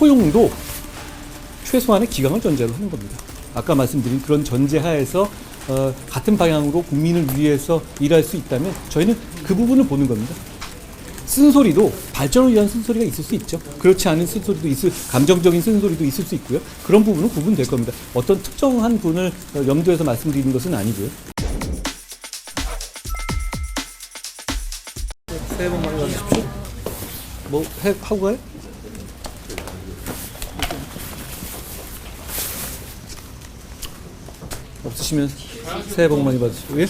포용도 최소한의 기강을 전제로 하는 겁니다. 아까 말씀드린 그런 전제 하에서 같은 방향으로 국민을 위해서 일할 수 있다면 저희는 그 부분을 보는 겁니다. 쓴소리도 발전을 위한 쓴소리가 있을 수 있죠. 그렇지 않은 쓴소리도 감정적인 쓴소리도 있을 수 있고요. 그런 부분은 구분될 겁니다. 어떤 특정한 분을 염두에서 말씀드리는 것은 아니고요. 새해 복 많이 받으십시오. 뭐 하고 가요? 없으시면 새해 복 많이 받으시고. 예?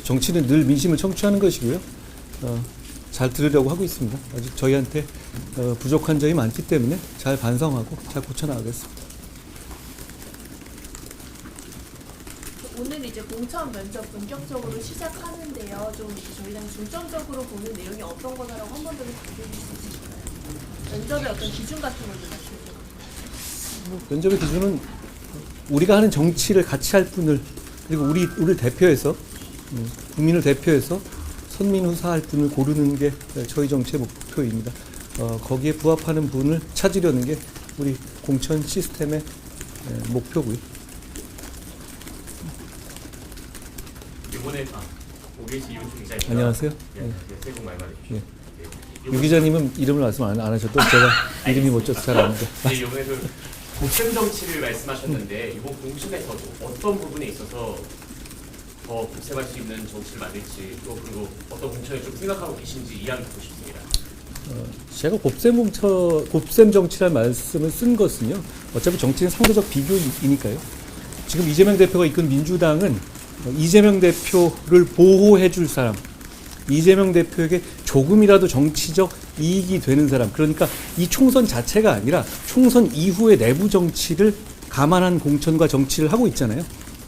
정치는 늘 민심을 청취하는 것이고요. 잘 들으려고 하고 있습니다. 아직 저희한테 부족한 점이 많기 때문에 잘 반성하고 잘 고쳐나가겠습니다. 오늘 이제 공천 면접 본격적으로 시작하는데요. 좀 저희랑 중점적으로 보는 내용이 어떤 거냐라고 한 번 더 말씀해 주실 수 있을까요? 면접의 어떤 기준 같은 걸 좀 말씀해 주세요. 면접의 기준은 우리가 하는 정치를 같이 할 분을, 그리고 우리를 대표해서 국민을 대표해서 선민후사할 분을 고르는 게 저희 정치의 목표입니다. 거기에 부합하는 분을 찾으려는 게 우리 공천 시스템의 목표고요. 이번에 오계시 이윤수 기자님. 안녕하세요. 새해 복 많이 받으십시오. 유 기자님은 이름을 말씀 안 하셔도 제가 이름이 못 져서 잘 아는데. 이번에 국정 정치를 말씀하셨는데 이번 공천에서도 어떤 부분에 있어서 더 복잡할 수 있는 정치를 만들지, 또 그리고 어떤 공천에 좀 생각하고 계신지 이야기 듣고 싶습니다. 제가 곱셈 정치라는 말씀을 쓴 것은요. 어차피 정치는 상대적 비교이니까요. 지금 이재명 대표가 이끈 민주당은 이재명 대표를 보호해 줄 사람, 이재명 대표에게 조금이라도 정치적 이익이 되는 사람, 그러니까 이 총선 자체가 아니라 총선 이후의 내부 정치를 감안한 공천과 정치를 하고 있잖아요.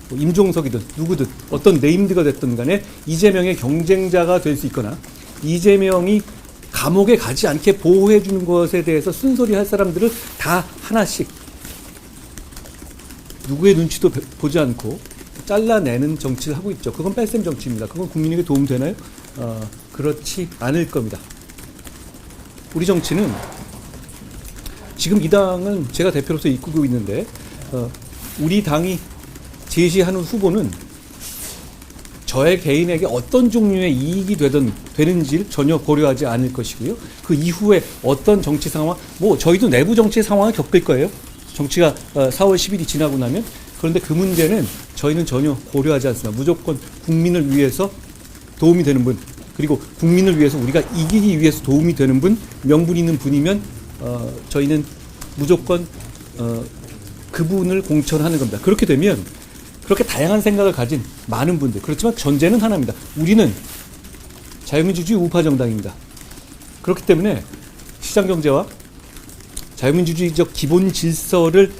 뭐 임종석이든 누구든 어떤 네임드가 됐든 간에 이재명의 경쟁자가 될 수 있거나 이재명이 감옥에 가지 않게 보호해 주는 것에 대해서 쓴소리할 사람들을 다 하나씩 누구의 눈치도 보지 않고 잘라내는 정치를 하고 있죠. 그건 뺄셈 정치입니다. 그건 국민에게 도움되나요? 그렇지 않을 겁니다. 우리 정치는 지금 이 당은 제가 대표로서 이끌고 있는데 우리 당이 제시하는 후보는 저의 개인에게 어떤 종류의 이익이 되는지를 전혀 고려하지 않을 것이고요. 그 이후에 어떤 정치 상황, 뭐 저희도 내부 정치 상황을 겪을 거예요. 정치가 4월 10일이 지나고 나면. 그런데 그 문제는 저희는 전혀 고려하지 않습니다. 무조건 국민을 위해서 도움이 되는 분, 그리고 국민을 위해서 우리가 이기기 위해서 도움이 되는 분, 명분 있는 분이면 저희는 무조건 그분을 공천하는 겁니다. 그렇게 되면 그렇게 다양한 생각을 가진 많은 분들, 그렇지만 전제는 하나입니다. 우리는 자유민주주의 우파 정당입니다. 그렇기 때문에 시장경제와 자유민주주의적 기본 질서를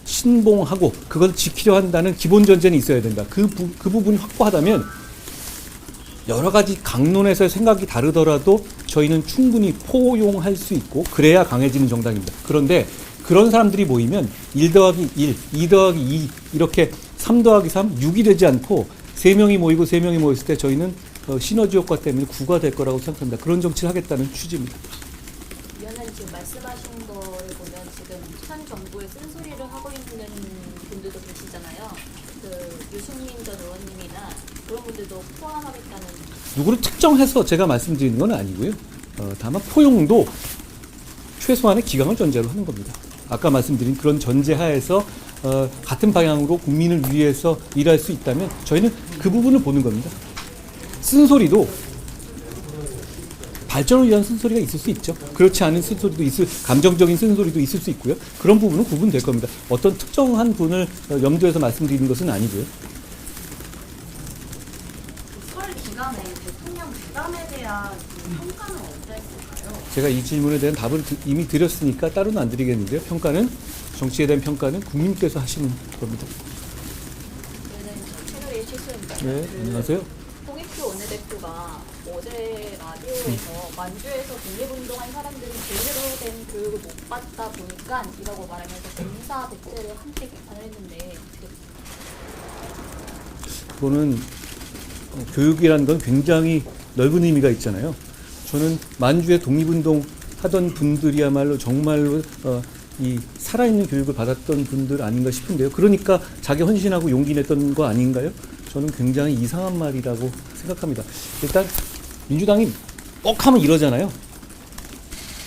신봉하고 그걸 지키려 한다는 기본 전제는 있어야 된다. 그 부분이 확고하다면 여러 가지 강론에서의 생각이 다르더라도 저희는 충분히 포용할 수 있고 그래야 강해지는 정당입니다. 그런데 그런 사람들이 모이면 1 더하기 1, 2 더하기 2 이렇게 3 더하기 3, 6이 되지 않고 3명이 모이고 3명이 모였을 때 저희는 시너지 효과 때문에 9가 될 거라고 생각합니다. 그런 정치를 하겠다는 취지입니다. 위원장님 지금 말씀하신 거를 보면 지금 현 정부에 쓴소리를 하고 있는 분들도 계시잖아요. 그 유승민 전 의원님이나 그런 분들도 포함하겠다는. 누구를 특정해서 제가 말씀드리는 건 아니고요. 다만 포용도 최소한의 기강을 전제로 하는 겁니다. 아까 말씀드린 그런 전제 하에서 같은 방향으로 국민을 위해서 일할 수 있다면 저희는 그 부분을 보는 겁니다. 쓴소리도 발전을 위한 쓴소리가 있을 수 있죠. 그렇지 않은 쓴소리도 감정적인 쓴소리도 있을 수 있고요. 그런 부분은 구분될 겁니다. 어떤 특정한 분을 염두에서 말씀드리는 것은 아니고요. 설 기간에 대통령 부담에 대한 평가는 어땠을까요? 제가 이 질문에 대한 답을 이미 드렸으니까 따로는 안 드리겠는데요. 평가는, 정치에 대한 평가는 국민께서 하시는 겁니다. 채널의 실수입니다. 네, 안녕하세요. 홍익표 원내대표가 어제 라디오에서 만주에서 독립운동한 사람들은 제대로 된 교육을 못 받다 보니까 이라고 말하면서 검사 대체를 함께 비판을 했는데 그거는 교육이라는 건 굉장히 넓은 의미가 있잖아요. 저는 만주에 독립운동 하던 분들이야말로 정말로 이 살아있는 교육을 받았던 분들 아닌가 싶은데요. 그러니까 자기 헌신하고 용기 냈던 거 아닌가요? 저는 굉장히 이상한 말이라고 생각합니다. 일단 민주당이 꼭 하면 이러잖아요.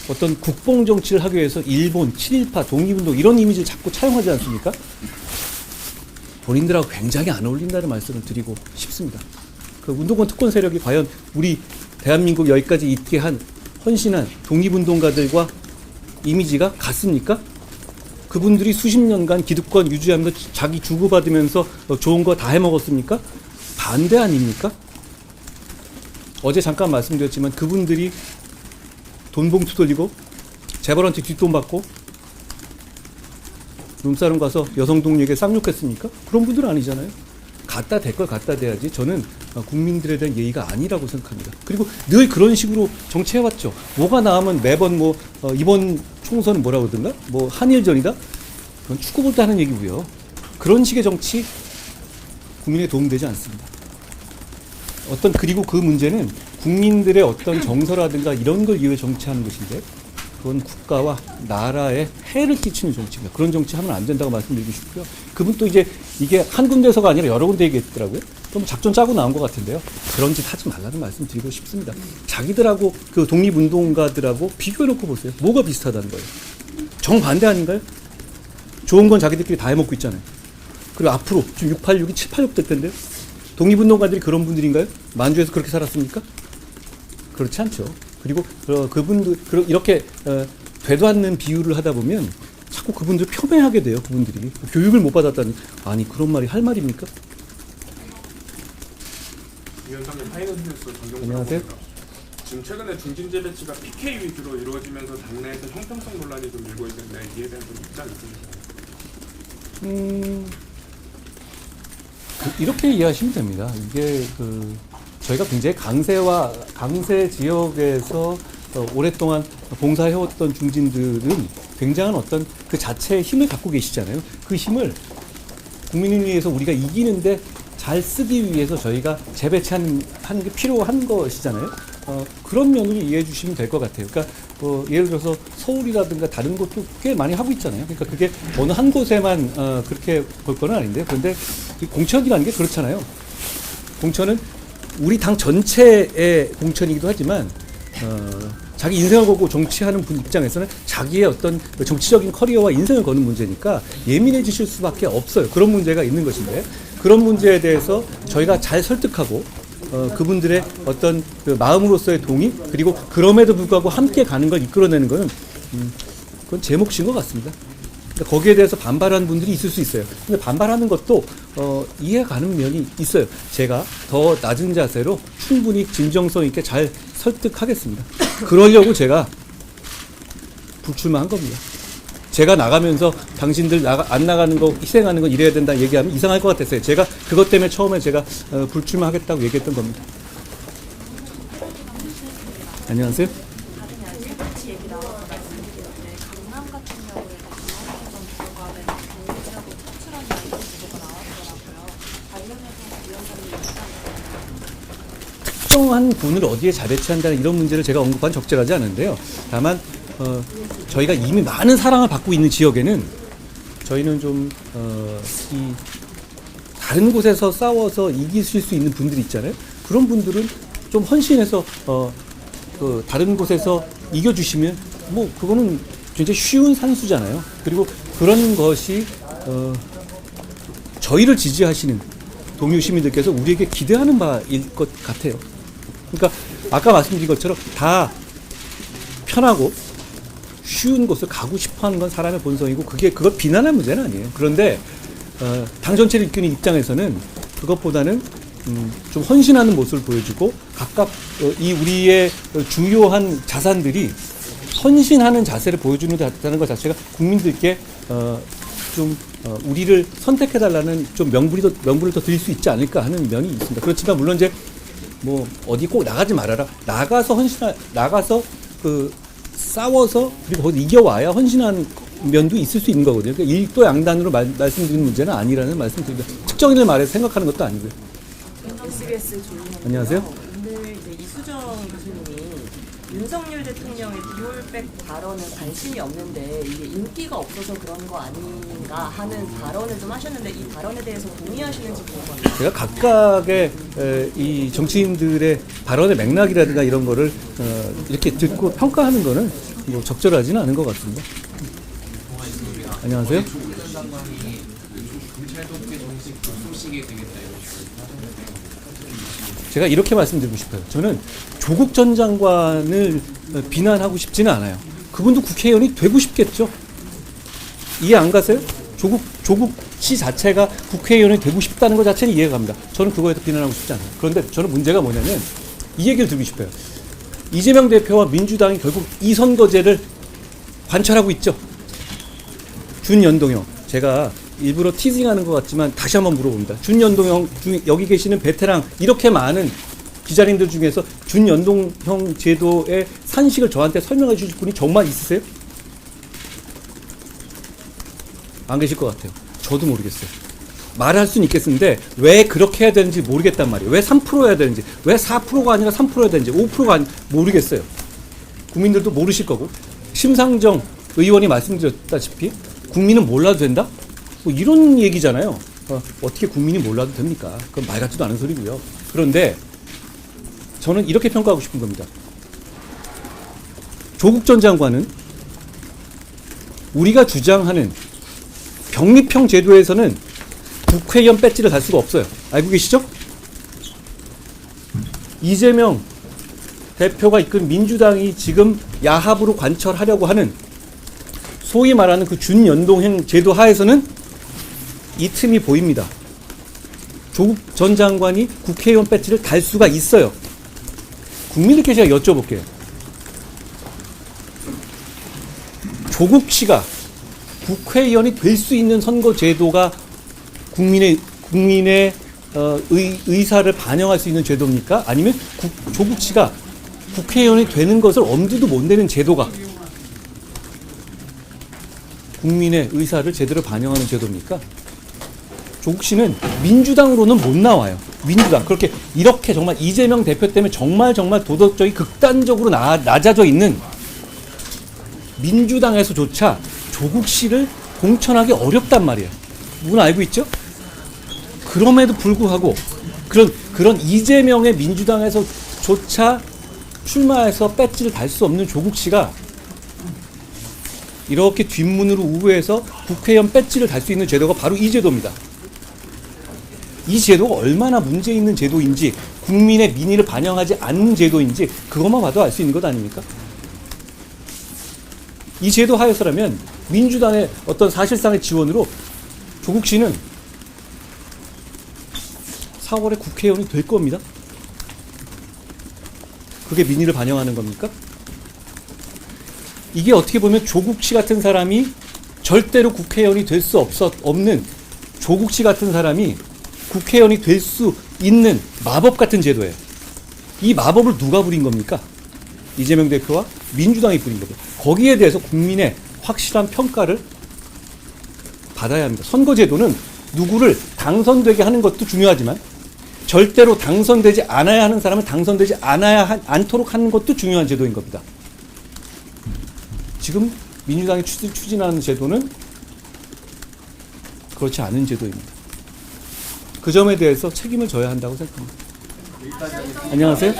어떤 국뽕 정치를 하기 위해서 일본, 친일파, 독립운동 이런 이미지를 자꾸 차용하지 않습니까? 본인들하고 굉장히 안 어울린다는 말씀을 드리고 싶습니다. 그 운동권 특권 세력이 과연 우리 대한민국 여기까지 있게 한 헌신한 독립운동가들과 이미지가 같습니까? 그분들이 수십 년간 기득권 유지하면서 자기 주고받으면서 좋은 거 다 해먹었습니까? 반대 아닙니까? 어제 잠깐 말씀드렸지만 그분들이 돈 봉투 돌리고 재벌한테 뒷돈 받고 룸사롱 가서 여성 동료에게 쌍욕했습니까? 그런 분들은 아니잖아요. 갖다 댈 걸 갖다 대야지. 저는 국민들에 대한 예의가 아니라고 생각합니다. 그리고 늘 그런 식으로 정치해왔죠. 뭐가 나오면 매번 이번 총선은 뭐라고 그러던가? 한일전이다? 그건 축구 볼 때 하는 얘기고요. 그런 식의 정치 국민에게 도움되지 않습니다. 그리고 그 문제는 국민들의 어떤 정서라든가 이런 걸 위해 정치하는 것인데 그건 국가와 나라에 해를 끼치는 정치입니다. 그런 정치하면 안 된다고 말씀드리고 싶고요. 그분 또 이제 이게 한 군데서가 아니라 여러 군데 얘기했더라고요. 좀 작전 짜고 나온 것 같은데요. 그런 짓 하지 말라는 말씀 드리고 싶습니다. 자기들하고 그 독립운동가들하고 비교해놓고 보세요. 뭐가 비슷하다는 거예요. 정반대 아닌가요? 좋은 건 자기들끼리 다 해먹고 있잖아요. 그리고 앞으로 지금 686이 786 될 텐데요. 독립운동가들이 그런 분들인가요? 만주에서 그렇게 살았습니까? 그렇지 않죠. 그리고 그분들 이렇게 되도 않는 비유를 하다 보면 자꾸 그분들 표명하게 돼요. 그분들이 교육을 못 받았다니 아니 그런 말이 할 말입니까? 위원장님 하이너스 뉴스 정경수라고 안녕하세요. 합니다. 지금 최근에 중진제 배치가 PK 위주로 이루어지면서 당내에서 형평성 논란이 좀 일고 있는데 이에 대한 좀 입장 있으신가요? 이렇게 이해하시면 됩니다. 이게 저희가 굉장히 강세 지역에서 오랫동안 봉사해왔던 중진들은 굉장한 어떤 그 자체의 힘을 갖고 계시잖아요. 그 힘을 국민을 위해서 우리가 이기는데 잘 쓰기 위해서 저희가 재배치하는 게 필요한 것이잖아요. 그런 면으로 이해해 주시면 될 것 같아요. 그러니까 예를 들어서 서울이라든가 다른 곳도 꽤 많이 하고 있잖아요. 그러니까 그게 어느 한 곳에만 그렇게 볼 건 아닌데, 그런데 공천이라는 게 그렇잖아요. 공천은 우리 당 전체의 공천이기도 하지만 자기 인생을 걸고 정치하는 분 입장에서는 자기의 어떤 정치적인 커리어와 인생을 거는 문제니까 예민해지실 수밖에 없어요. 그런 문제가 있는 것인데, 그런 문제에 대해서 저희가 잘 설득하고 그분들의 어떤 그 마음으로서의 동의, 그리고 그럼에도 불구하고 함께 가는 걸 이끌어내는 것은 그건 제 몫인 것 같습니다. 그러니까 거기에 대해서 반발하는 분들이 있을 수 있어요. 근데 반발하는 것도 이해가 가는 면이 있어요. 제가 더 낮은 자세로 충분히 진정성 있게 잘 설득하겠습니다. 그러려고 제가 불출마한 겁니다. 제가 나가면서 당신들 안 나가는 거 희생하는 거 이래야 된다 얘기하면 이상할 것 같았어요. 제가 그것 때문에 처음에 제가 불출마하겠다고 얘기했던 겁니다. 안녕하세요. 같이 얘기 나와서 말씀드렸는데 강남 같은 경우에는 강남에선 불과하면 경기지하고 차출한다 이런 보도가 나왔더라고요. 관련해서 위원장님 입장 특정한 분을 어디에 자배치한다는 이런 문제를 제가 언급한 적절하지 않은데요. 다만 저희가 이미 많은 사랑을 받고 있는 지역에는 저희는 좀 이 다른 곳에서 싸워서 이기실 수 있는 분들이 있잖아요. 그런 분들은 좀 헌신해서 그 다른 곳에서 이겨주시면 뭐 그거는 굉장히 쉬운 산수잖아요. 그리고 그런 것이 저희를 지지하시는 동료 시민들께서 우리에게 기대하는 바일 것 같아요. 그러니까 아까 말씀드린 것처럼 다 편하고 쉬운 곳을 가고 싶어하는 건 사람의 본성이고 그걸 비난할 문제는 아니에요. 그런데 당 전체를 이끄는 입장에서는 그것보다는 좀 헌신하는 모습을 보여주고 각각 이 우리의 중요한 자산들이 헌신하는 자세를 보여주는 것 자체가 국민들께 좀 우리를 선택해달라는 좀 명분을 더 드릴 수 있지 않을까 하는 면이 있습니다. 그렇지만 물론 이제 뭐 어디 꼭 나가지 말아라. 나가서 싸워서 그리고 거기 이겨와야 헌신하는 면도 있을 수 있는 거거든요. 그러니까 일도양단으로 말씀드리는 문제는 아니라는 말씀드립니다. 특정인을 말해서 생각하는 것도 아니고요. SBS 조용히 안녕하세요. 오늘 이제 이수정 교수님이 윤석열 대통령의 디올백 발언은 관심이 없는데 이게 인기가 없어서 그런 거 아닌가 하는 발언을 좀 하셨는데 이 발언에 대해서 동의하시는지 궁금합니다. 제가 각각의 이 정치인들의 발언의 맥락이라든가 이런 거를 이렇게 듣고 평가하는 거는 뭐 적절하지는 않은 것 같습니다. 안녕하세요. 제가 이렇게 말씀드리고 싶어요. 저는 조국 전 장관을 비난하고 싶지는 않아요. 그분도 국회의원이 되고 싶겠죠. 이해 안 가세요? 조국 씨 자체가 국회의원이 되고 싶다는 것 자체는 이해가 갑니다. 저는 그거에 대해서 비난하고 싶지 않아요. 그런데 저는 문제가 뭐냐면 이 얘기를 드리고 싶어요. 이재명 대표와 민주당이 결국 이 선거제를 관철하고 있죠. 준연동형. 제가 일부러 티징하는 것 같지만 다시 한번 물어봅니다. 준연동형 여기 계시는 베테랑 이렇게 많은 기자님들 중에서 준연동형 제도의 산식을 저한테 설명해 주실 분이 정말 있으세요? 안 계실 것 같아요. 저도 모르겠어요. 말할 수는 있겠는데 왜 그렇게 해야 되는지 모르겠단 말이에요. 왜 3% 해야 되는지, 왜 4%가 아니라 3% 해야 되는지, 5%가 아니 모르겠어요. 국민들도 모르실 거고. 심상정 의원이 말씀드렸다시피 국민은 몰라도 된다? 뭐 이런 얘기잖아요. 어떻게 국민이 몰라도 됩니까? 그건 말 같지도 않은 소리고요. 그런데 저는 이렇게 평가하고 싶은 겁니다. 조국 전 장관은 우리가 주장하는 병립형 제도에서는 국회의원 배지를 달 수가 없어요. 알고 계시죠? 이재명 대표가 이끈 민주당이 지금 야합으로 관철하려고 하는 소위 말하는 그 준연동형 제도 하에서는 이 틈이 보입니다. 조국 전 장관이 국회의원 배지를 달 수가 있어요. 국민들께 제가 여쭤볼게요. 조국 씨가 국회의원이 될 수 있는 선거 제도가 국민의 의사를 반영할 수 있는 제도입니까? 아니면 조국 씨가 국회의원이 되는 것을 엄두도 못 내는 제도가 국민의 의사를 제대로 반영하는 제도입니까? 조국 씨는 민주당으로는 못 나와요. 민주당. 그렇게 이렇게 정말 이재명 대표 때문에 정말 도덕적이 극단적으로 낮아져 있는 민주당에서조차 조국 씨를 공천하기 어렵단 말이에요. 누구나 알고 있죠? 그럼에도 불구하고 그런 이재명의 민주당에서조차 출마해서 배지를 달 수 없는 조국 씨가 이렇게 뒷문으로 우회해서 국회의원 배지를 달 수 있는 제도가 바로 이 제도입니다. 이 제도가 얼마나 문제 있는 제도인지, 국민의 민의를 반영하지 않는 제도인지 그것만 봐도 알 수 있는 것 아닙니까? 이 제도 하에서라면 민주당의 어떤 사실상의 지원으로 조국 씨는 4월에 국회의원이 될 겁니다. 그게 민의를 반영하는 겁니까? 이게 어떻게 보면 조국 씨 같은 사람이 절대로 국회의원이 될 수 없는 조국 씨 같은 사람이 국회의원이 될 수 있는 마법 같은 제도예요. 이 마법을 누가 부린 겁니까? 이재명 대표와 민주당이 부린 겁니다. 거기에 대해서 국민의 확실한 평가를 받아야 합니다. 선거제도는 누구를 당선되게 하는 것도 중요하지만 절대로 당선되지 않아야 하는 사람은 당선되지 않도록 하는 것도 중요한 제도인 겁니다. 지금 민주당이 추진하는 제도는 그렇지 않은 제도입니다. 그 점에 대해서 책임을 져야 한다고 생각합니다. 안녕하세요.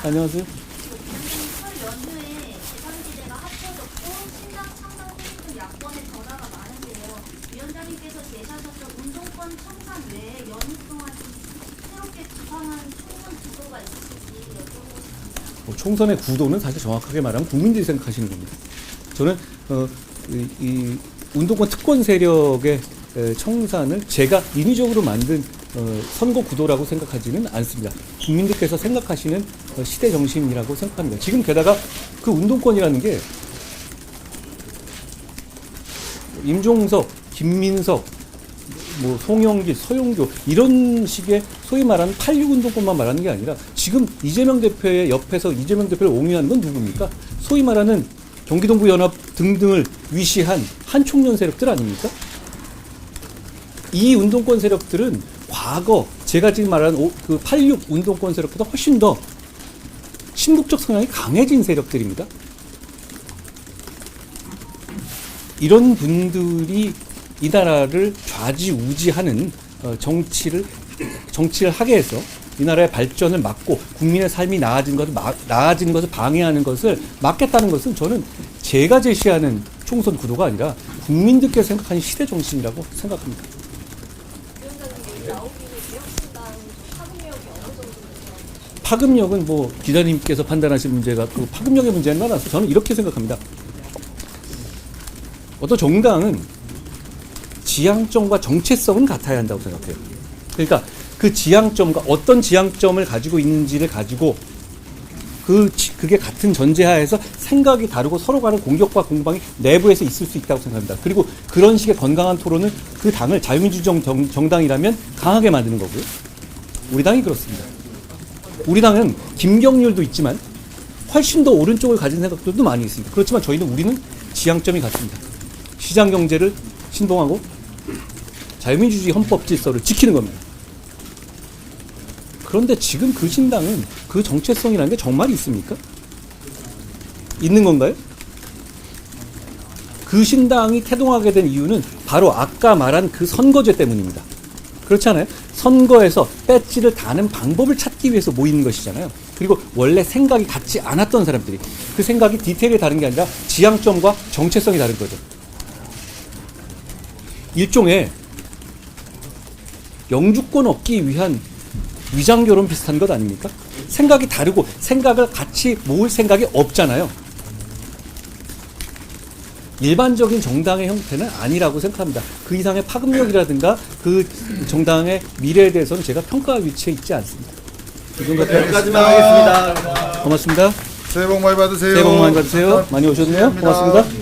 안녕하세요. 설 연휴에 제3지대가 합쳐졌고 신당 창당 후보 야권의 변화가 많은데요. 위원장님께서 제시하셨던 운동권 청산 외에 연휴 동안 새롭게 구상한 총선 구도가 있으신지 여쭤보고 싶습니다. 총선의 구도는 사실 정확하게 말하면 국민들이 생각하시는 겁니다. 저는 이 운동권 특권 세력의 청산을 제가 인위적으로 만든 선거 구도라고 생각하지는 않습니다. 국민들께서 생각하시는 시대 정신이라고 생각합니다. 지금 게다가 그 운동권이라는 게 임종석, 김민석, 뭐 송영길, 서용교 이런 식의 소위 말하는 86 운동권만 말하는 게 아니라 지금 이재명 대표의 옆에서 이재명 대표를 옹호하는 건 누굽니까? 소위 말하는 경기동부 연합 등등을 위시한 한총련 세력들 아닙니까? 이 운동권 세력들은 과거 제가 지금 말하는 그 86 운동권 세력보다 훨씬 더 친북적 성향이 강해진 세력들입니다. 이런 분들이 이 나라를 좌지우지하는 정치를 하게 해서 이 나라의 발전을 막고 국민의 삶이 나아진 것을 방해하는 것을 막겠다는 것은 저는 제가 제시하는 총선 구도가 아니라 국민들께서 생각하는 시대 정신이라고 생각합니다. 위원장님 나오기는 개혁신당 파급력이 어느 정도 되세요? 파급력은 뭐 기자님께서 판단하신 문제가 그 파급력의 문제는 많아서 저는 이렇게 생각합니다. 어떤 정당은 지향점과 정체성은 같아야 한다고 생각해요. 그러니까 그 지향점과 어떤 지향점을 가지고 있는지를 가지고 그게 같은 전제하에서 생각이 다르고 서로 간의 공격과 공방이 내부에서 있을 수 있다고 생각합니다. 그리고 그런 식의 건강한 토론은 그 당을 자유민주주의 정당이라면 강하게 만드는 거고요. 우리 당이 그렇습니다. 우리 당은 김경률도 있지만 훨씬 더 오른쪽을 가진 생각들도 많이 있습니다. 그렇지만 우리는 지향점이 같습니다. 시장 경제를 신봉하고 자유민주주의 헌법 질서를 지키는 겁니다. 그런데 지금 그 신당은 그 정체성이라는 게 정말 있습니까? 있는 건가요? 그 신당이 태동하게 된 이유는 바로 아까 말한 그 선거제 때문입니다. 그렇지 않아요? 선거에서 배지를 다는 방법을 찾기 위해서 모이는 것이잖아요. 그리고 원래 생각이 같지 않았던 사람들이 그 생각이 디테일이 다른 게 아니라 지향점과 정체성이 다른 거죠. 일종의 영주권 얻기 위한 위장결혼 비슷한 것 아닙니까? 생각이 다르고 생각을 같이 모을 생각이 없잖아요. 일반적인 정당의 형태는 아니라고 생각합니다. 그 이상의 파급력이라든가 그 정당의 미래에 대해서는 제가 평가할 위치에 있지 않습니다. 이 정도까지 여기까지만 하겠습니다. 고맙습니다. 새해 복 많이 받으세요. 새해 복 많이 받으세요. 많이 오셨네요. 고맙습니다.